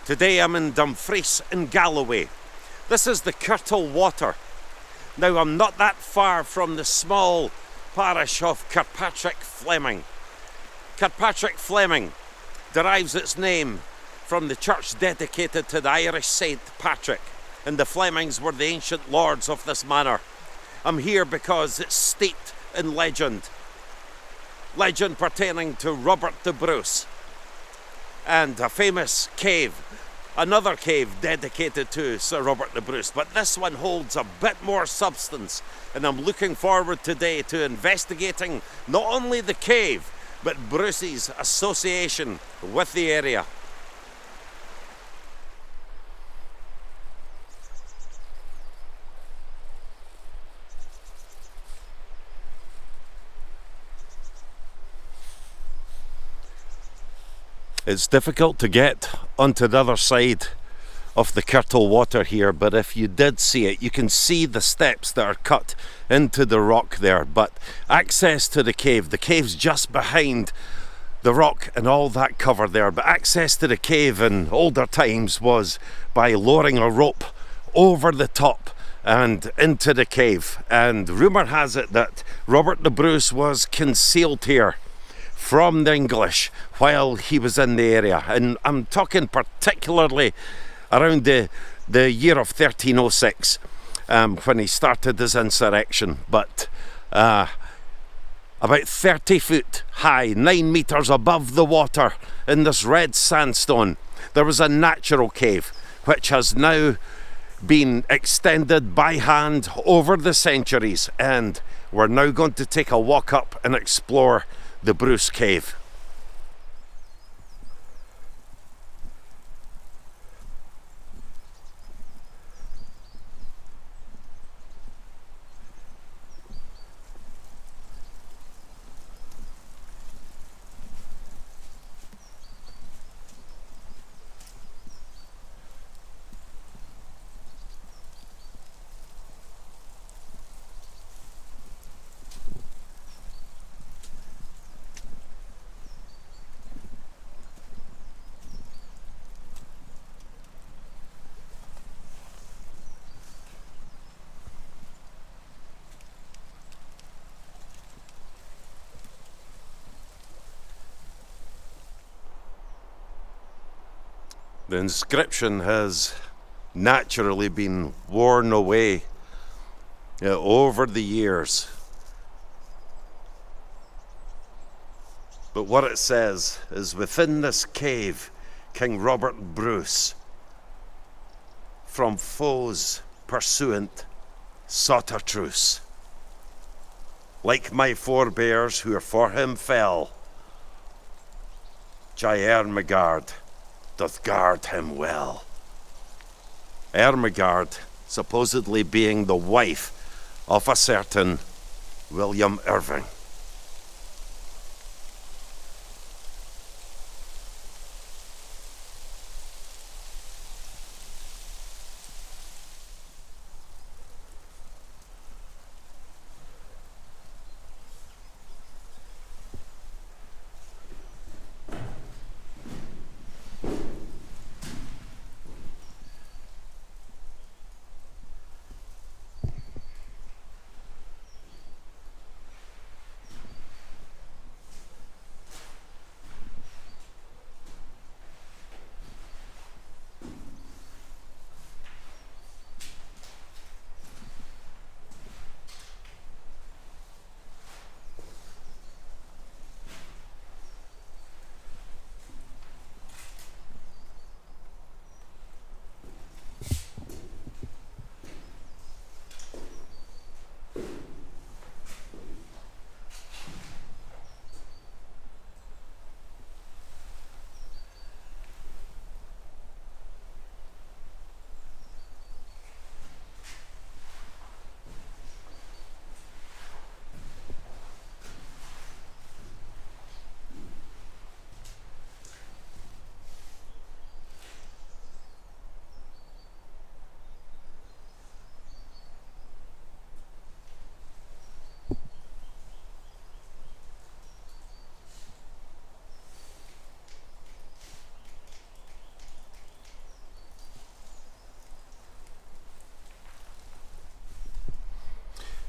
Today I'm in Dumfries and Galloway. This is the Kirtle Water. Now I'm not that far from the small parish of Kirkpatrick Fleming. Kirkpatrick Fleming derives its name from the church dedicated to the Irish Saint Patrick, and the Flemings were the ancient lords of this manor. I'm here because it's steeped in legend. Legend pertaining to Robert the Bruce and a famous cave, another cave dedicated to Sir Robert the Bruce, but this one holds a bit more substance, and I'm looking forward today to investigating not only the cave but Bruce's association with the area. It's difficult to get onto the other side of the Kirtle Water here, but if you did see it, you can see the steps that are cut into the rock there. But access to the cave's just behind the rock and all that cover there. But access to the cave in older times was by lowering a rope over the top and into the cave. And rumour has it that Robert the Bruce was concealed here from the English while he was in the area, and I'm talking particularly around the year of 1306 when he started his insurrection. But about 30 foot high, 9 metres above the water in this red sandstone, there was a natural cave which has now been extended by hand over the centuries, and we're now going to take a walk up and explore the Bruce Cave. The inscription has naturally been worn away over the years. But what it says is, within this cave, King Robert Bruce, from foes pursuant, sought a truce. Like my forebears who for him fell, Ermengarde doth guard him well. Ermengarde supposedly being the wife of a certain William Irvine.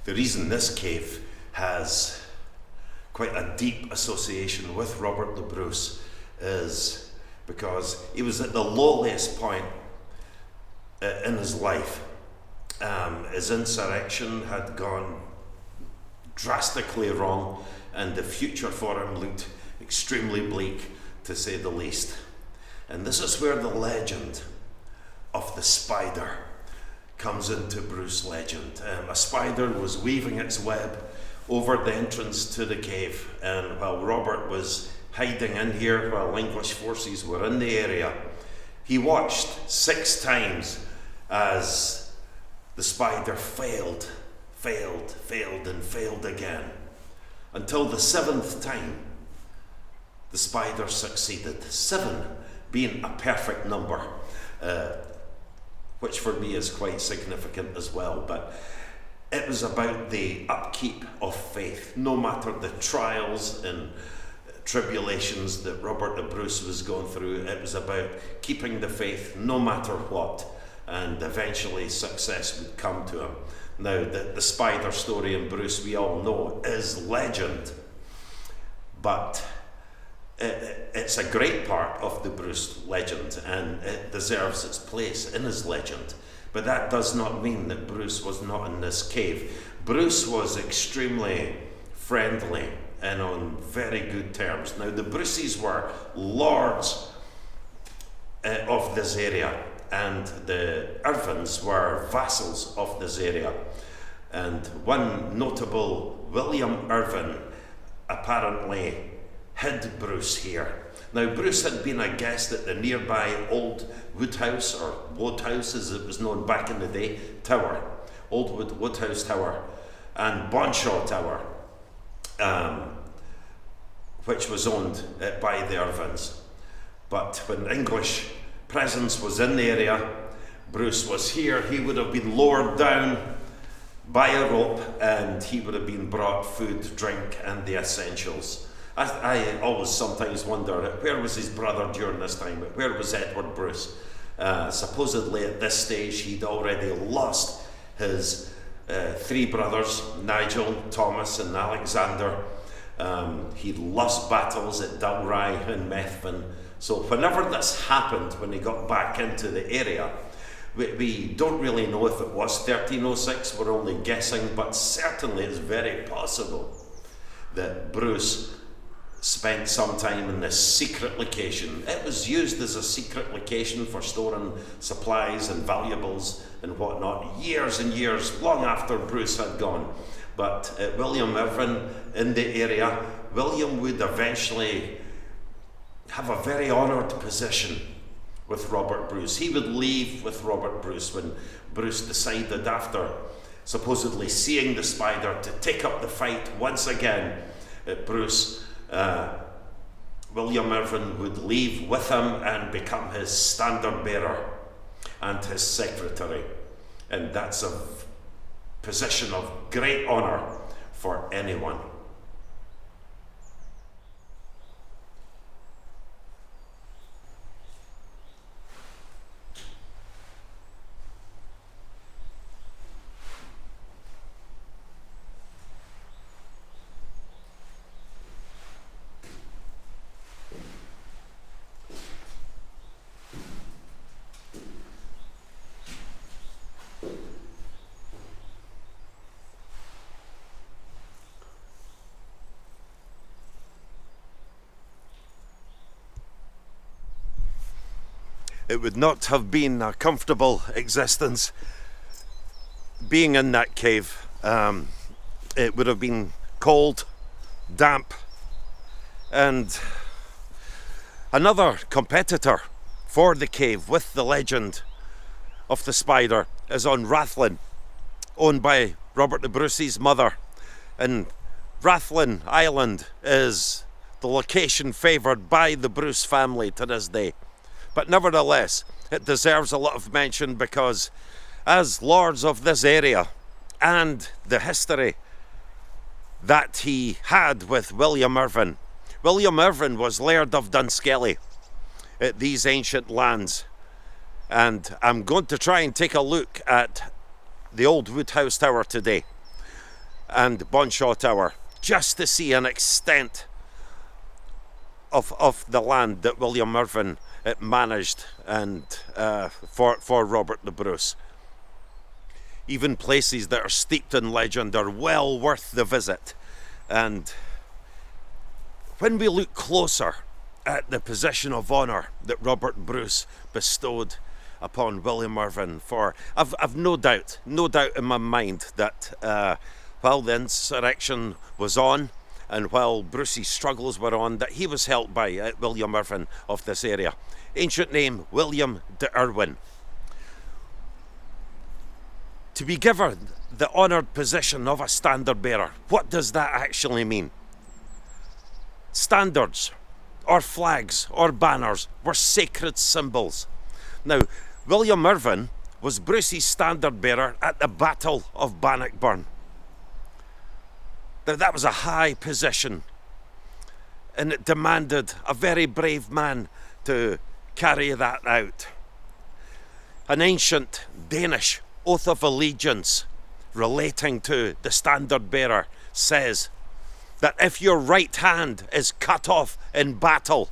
The reason this cave has quite a deep association with Robert the Bruce is because he was at the lowliest point in his life. His insurrection had gone drastically wrong, and the future for him looked extremely bleak, to say the least. And this is where the legend of the spider comes into Bruce legend. A spider was weaving its web over the entrance to the cave, and while Robert was hiding in here, while English forces were in the area, he watched 6 times as the spider failed and failed again, until the 7th time the spider succeeded. 7 being a perfect number, which for me is quite significant as well. But it was about the upkeep of faith, no matter the trials and tribulations that Robert the Bruce was going through. It was about keeping the faith no matter what, and eventually success would come to him. Now, the spider story in Bruce, we all know, is legend, but it's a great part of the Bruce legend, and it deserves its place in his legend. But that does not mean that Bruce was not in this cave. Bruce was extremely friendly and on very good terms. Now, the Bruces were lords of this area, and the Irvines were vassals of this area. And one notable, William Irwin, apparently hid Bruce here. Now, Bruce had been a guest at the nearby old Woodhouse, or Woodhouse as it was known back in the day, Tower, old Woodhouse Tower, and Bonshaw Tower, which was owned by the Irvines. But when English presence was in the area, Bruce was here, he would have been lowered down by a rope, and he would have been brought food, drink, and the essentials. I always sometimes wonder, where was his brother during this time? Where was Edward Bruce? Supposedly at this stage he'd already lost his 3 brothers, Nigel, Thomas, and Alexander. He'd lost battles at Dumfries and Methven. So whenever this happened, when he got back into the area, we don't really know if it was 1306, we're only guessing, but certainly it's very possible that Bruce spent some time in this secret location. It was used as a secret location for storing supplies and valuables and whatnot, years and years, long after Bruce had gone. But William Irvine in the area, William would eventually have a very honoured position with Robert Bruce. He would leave with Robert Bruce when Bruce decided, after supposedly seeing the spider, to take up the fight once again. William Irvine would leave with him and become his standard bearer and his secretary. And that's a position of great honour for anyone. It would not have been a comfortable existence being in that cave. It would have been cold, damp, and another competitor for the cave with the legend of the spider is on Rathlin, owned by Robert the Bruce's mother. And Rathlin Island is the location favoured by the Bruce family to this day. But nevertheless, it deserves a lot of mention because as lords of this area and the history that he had with William Irvine. William Irvine was Laird of Dunskelly at these ancient lands. And I'm going to try and take a look at the old Woodhouse Tower today. and Bonshaw Tower, just to see an extent of the land that William Irvine managed, and for Robert the Bruce. Even places that are steeped in legend are well worth the visit. And when we look closer at the position of honour that Robert Bruce bestowed upon William Irvine, for I've no doubt in my mind that while the insurrection was on, and while Bruce's struggles were on, that he was helped by William Irvine of this area. Ancient name, William de Irwin. To be given the honoured position of a standard bearer, what does that actually mean? Standards, or flags, or banners were sacred symbols. Now, William Irvine was Bruce's standard bearer at the Battle of Bannockburn. Now, that was a high position, and it demanded a very brave man to carry that out. An ancient Danish oath of allegiance relating to the standard bearer says that if your right hand is cut off in battle,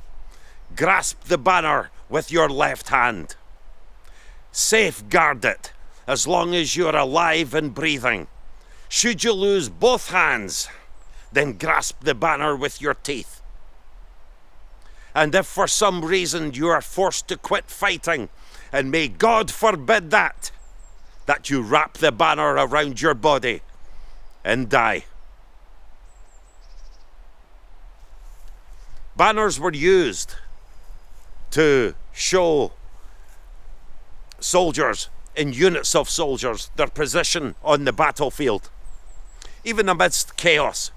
grasp the banner with your left hand. Safeguard it as long as you're alive and breathing. Should you lose both hands, then grasp the banner with your teeth. And if for some reason you are forced to quit fighting, and may God forbid that you wrap the banner around your body and die. Banners were used to show soldiers in units of soldiers their position on the battlefield. Even amidst chaos,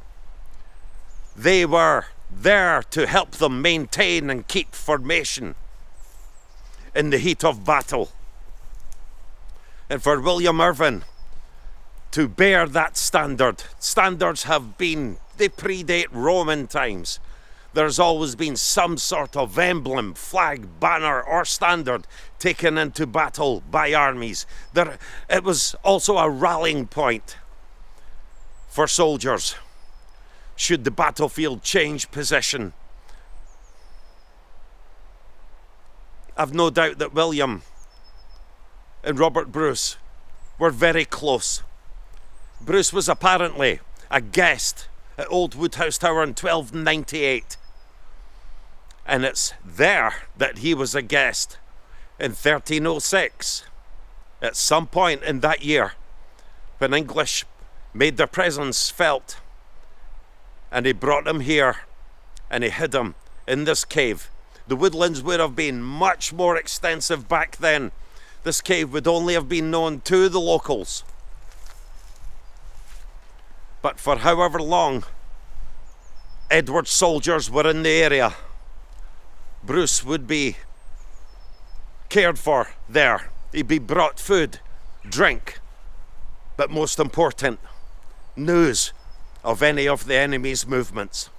they were there to help them maintain and keep formation in the heat of battle. And for William Irvine to bear that standard, standards they predate Roman times. There's always been some sort of emblem, flag, banner, or standard taken into battle by armies. It was also a rallying point for soldiers should the battlefield change position. I've no doubt that William and Robert Bruce were very close. Bruce was apparently a guest at Old Woodhouse Tower in 1298. And it's there that he was a guest in 1306, at some point in that year, when English made their presence felt. And he brought him here, and he hid him in this cave. The woodlands would have been much more extensive back then. This cave would only have been known to the locals. But for however long Edward's soldiers were in the area, Bruce would be cared for there. He'd be brought food, drink, but most important, news of any of the enemy's movements.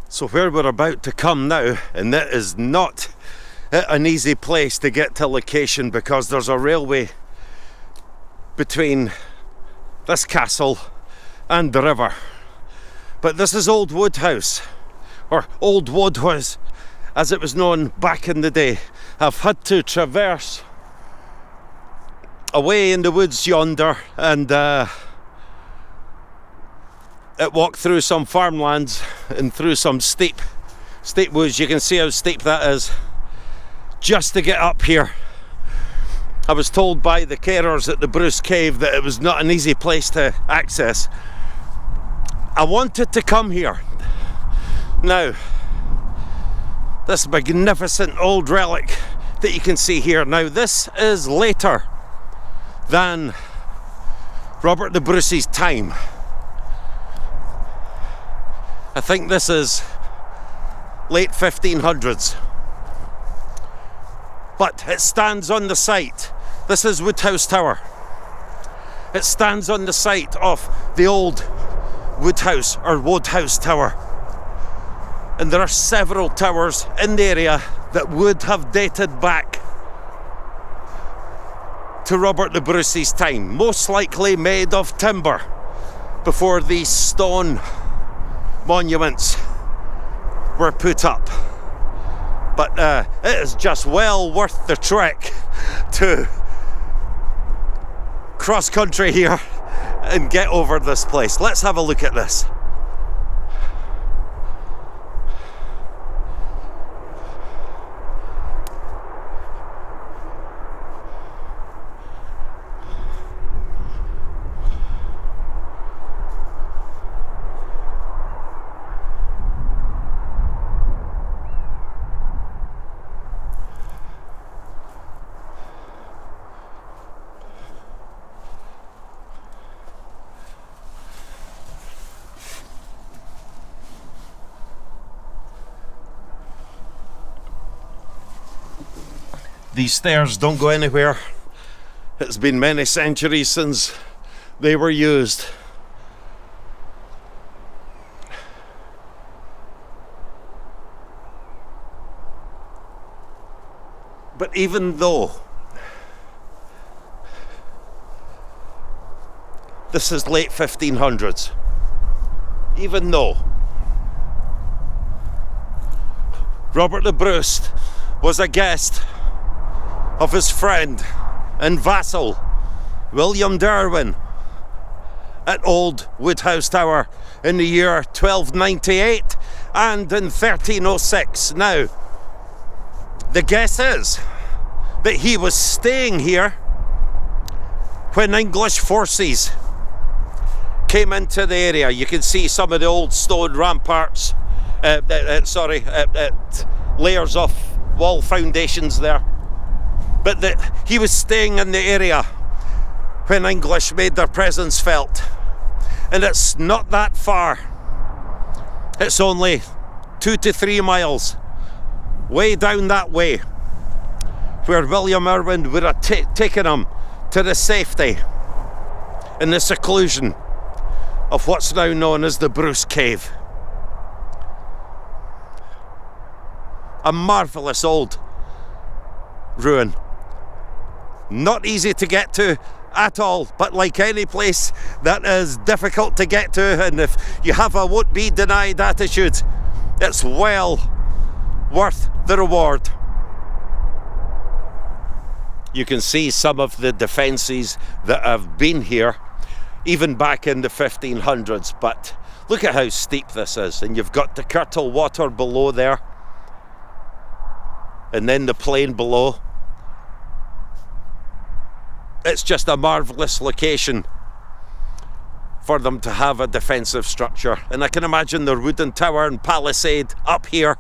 So where we're about to come now, and that is not an easy place to get to location, because there's a railway between this castle and the river. But this is Old Woodhouse, or Old Woodhouse as it was known back in the day. I've had to traverse away in the woods yonder and walk through some farmlands and through some steep woods. You can see how steep that is, just to get up here I was told by the carers at the Bruce Cave that it was not an easy place to access. I wanted to come here. Now, this magnificent old relic that you can see here. Now, this is later than Robert the Bruce's time. I think this is late 1500s. But it stands on the site. This is Woodhouse Tower. It stands on the site of the old Woodhouse or Woodhouse Tower. And there are several towers in the area that would have dated back to Robert the Bruce's time, most likely made of timber before these stone monuments were put up. But it is just well worth the trek to cross country here and get over this place. Let's have a look at this. These stairs don't go anywhere. It's been many centuries since they were used. But even though this is late 1500s, even though Robert the Bruce was a guest of his friend and vassal William de Irwin at Old Woodhouse Tower in the year 1298 and in 1306. Now, the guess is that he was staying here when English forces came into the area. You can see some of the old stone ramparts, layers of wall foundations there. But he was staying in the area when English made their presence felt. And it's not that far. It's only 2 to 3 miles way down that way, where William Irwin would have taken him to the safety and the seclusion of what's now known as the Bruce Cave. A marvellous old ruin. Not easy to get to at all, but like any place that is difficult to get to, and if you have a won't be denied attitude, it's well worth the reward. You can see some of the defences that have been here even back in the 1500s, but look at how steep this is, and you've got the Kirtle water below there and then the plain below. It's just a marvellous location for them to have a defensive structure. And I can imagine the wooden tower and palisade up here,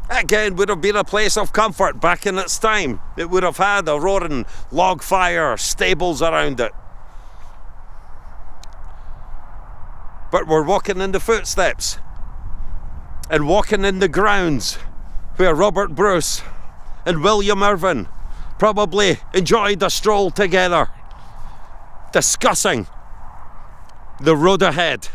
again, would have been a place of comfort back in its time. It would have had a roaring log fire, stables around it. But we're walking in the footsteps and walking in the grounds where Robert Bruce and William Irwin probably enjoyed a stroll together, discussing the road ahead.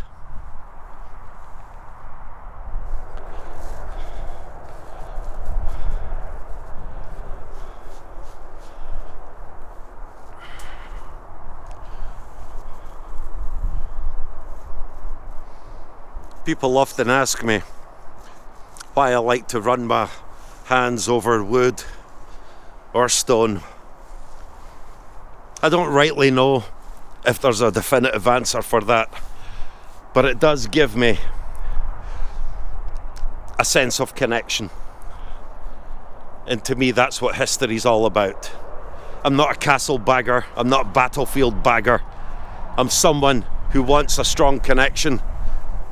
People often ask me why I like to run my hands over wood or stone. I don't rightly know if there's a definitive answer for that, but it does give me a sense of connection. And to me, that's what history's all about. I'm not a castle bagger, I'm not a battlefield bagger. I'm someone who wants a strong connection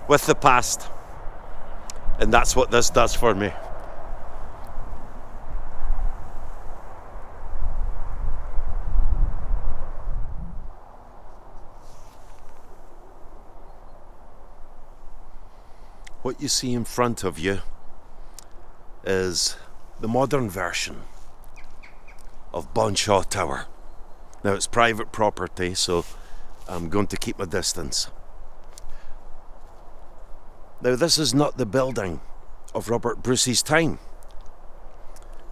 with the past. And that's what this does for me. What you see in front of you is the modern version of Bonshaw Tower. Now it's private property, so I'm going to keep my distance. Now this is not the building of Robert Bruce's time,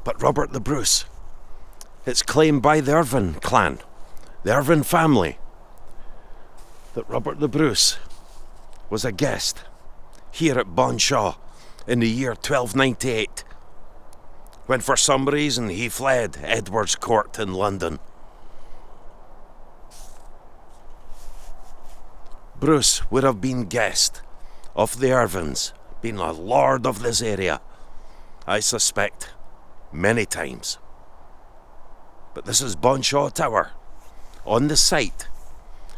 but Robert the Bruce. It's claimed by the Irvine clan, the Irvine family, that Robert the Bruce was a guest here at Bonshaw in the year 1298, when for some reason he fled Edward's court in London. Bruce would have been guest of the Irvines, been a lord of this area, I suspect, many times. But this is Bonshaw Tower, on the site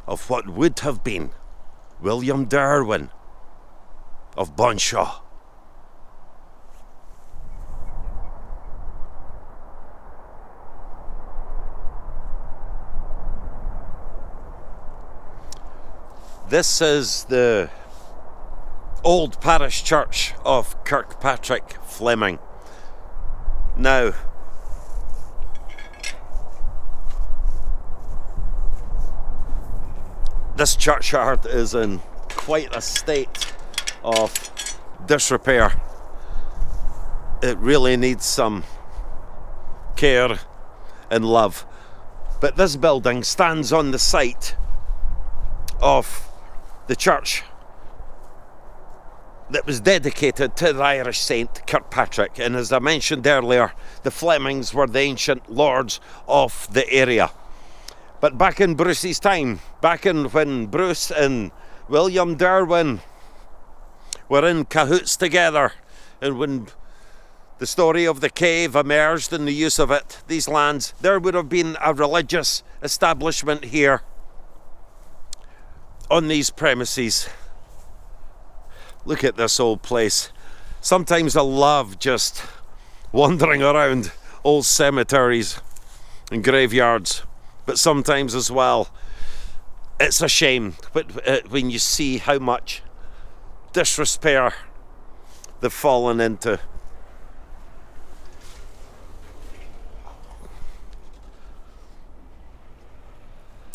of what would have been William de Irwin of Bonshaw. This is the old parish church of Kirkpatrick Fleming. Now, this churchyard is in quite a state of disrepair. It really needs some care and love. But this building stands on the site of the church that was dedicated to the Irish saint Kirkpatrick, and as I mentioned earlier, the Flemings were the ancient lords of the area. But back in Bruce's time, back in when Bruce and William de Irwin were in cahoots together, and when the story of the cave emerged and the use of it, these lands, there would have been a religious establishment here on these premises. Look at this old place. Sometimes I love just wandering around old cemeteries and graveyards, but sometimes as well it's a shame when you see how much disrepair they've fallen into.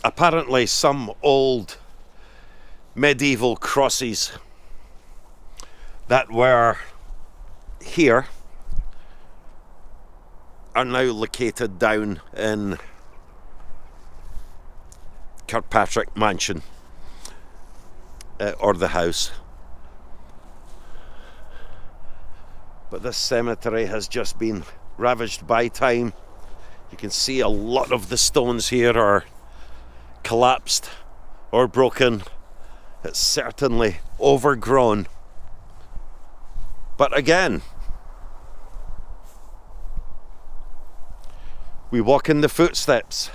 Apparently some old medieval crosses that were here are now located down in Kirkpatrick Mansion, or the house. But this cemetery has just been ravaged by time. You can see a lot of the stones here are collapsed or broken. It's certainly overgrown. But again, we walk in the footsteps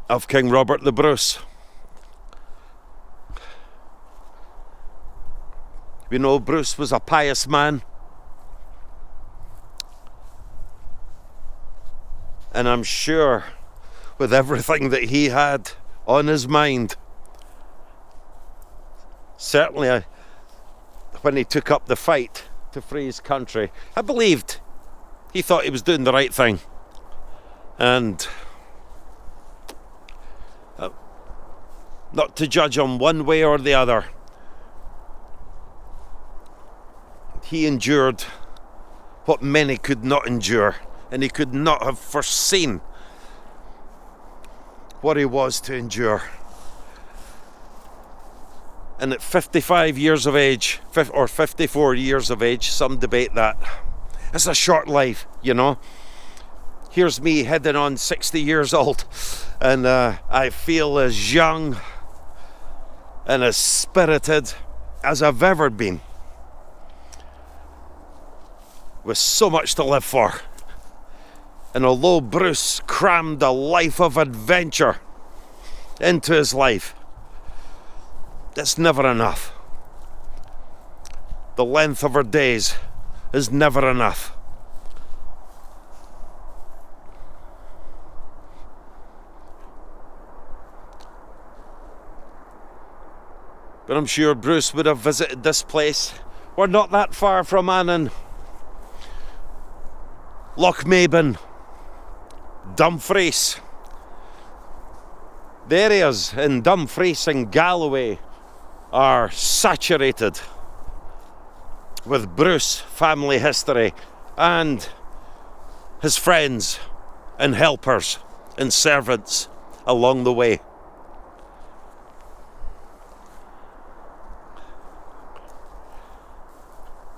of King Robert the Bruce. We know Bruce was a pious man, and I'm sure with everything that he had on his mind, certainly when he took up the fight to free his country, I believed he thought he was doing the right thing. And not to judge him one way or the other, he endured what many could not endure, and he could not have foreseen what he was to endure. And at 55 years of age, or 54 years of age, some debate that, it's a short life, you know. Here's me heading on 60 years old, and I feel as young and as spirited as I've ever been, with so much to live for. And although Bruce crammed a life of adventure into his life, it's never enough. The length of our days is never enough. But I'm sure Bruce would have visited this place. We're not that far from Annan, Lochmaben, Dumfries. The areas in Dumfries and Galloway are saturated with Bruce family history and his friends and helpers and servants along the way.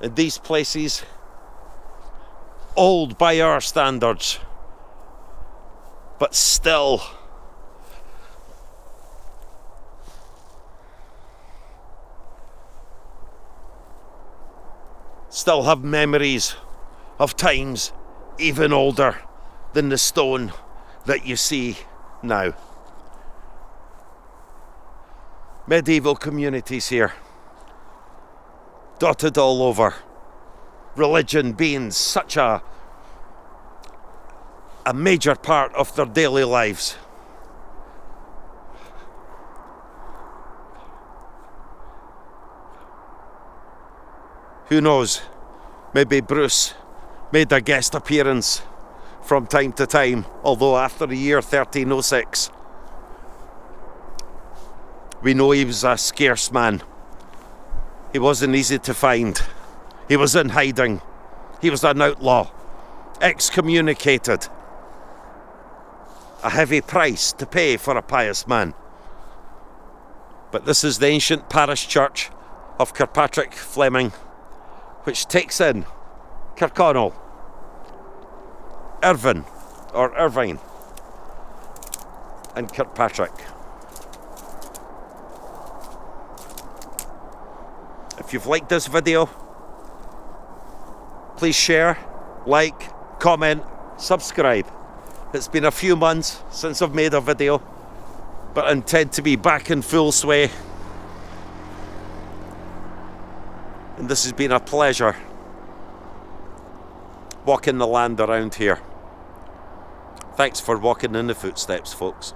And these places, old by our standards, but still have memories of times even older than the stone that you see now. Medieval communities here, dotted all over. Religion being such a major part of their daily lives. Who knows, maybe Bruce made a guest appearance from time to time, although after the year 1306, we know he was a scarce man. He wasn't easy to find. He was in hiding. He was an outlaw, excommunicated. A heavy price to pay for a pious man. But this is the ancient parish church of Kirkpatrick Fleming, which takes in Kirkconnell, Irvine, or Irvine, and Kirkpatrick. If you've liked this video, please share, like, comment, subscribe. It's been a few months since I've made a video, but I intend to be back in full sway. And this has been a pleasure walking the land around here. Thanks for walking in the footsteps, folks.